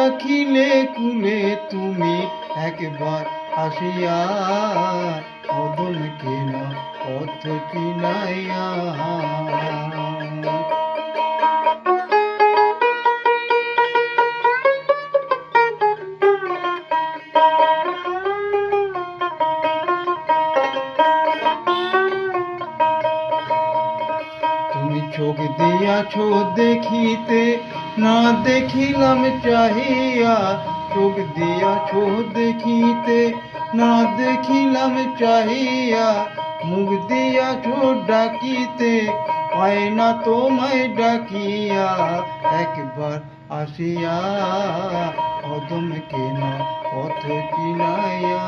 রাখিলে কুলে তুমি একবার আসিয়া, অদম কেন পথ চিনাইয়া। তুমি চোখ দিয়াছ দেখিতে, না দেখিলাম চাহিয়া। চোখ দিয়াছ দেখিতে, না দেখিলাম চাহিয়া। মুখ দিয়াছ ডাকিতে, পায় না তোমায় ডাকিয়া। একবার আসিয়া, অদম কেন পথ চিনাইয়া।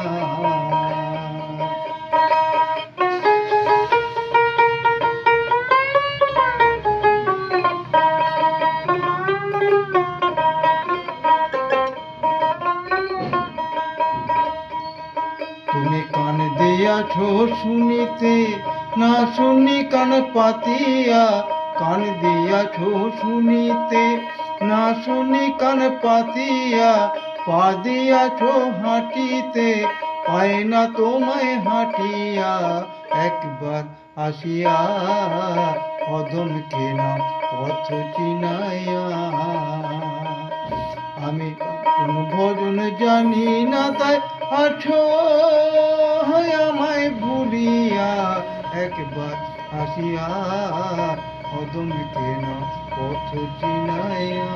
তুমি কান দিয়াছ শুনিতে, না শুনি কান পাতিয়া। কান দিয়াছ শুনিতে, না শুনি কান পাতিয়া। পা দিয়াছ হাঁটিতে, পায় না তোমায় হাঁটিয়া। একবার আসিয়া, অদম কেন পথ চিনাইয়া। আমি কোন ভজন জানি না, তাই আছো আমায় ভুলিয়া। একবার আসিয়া, অদম কেন পথ চিনাইয়া।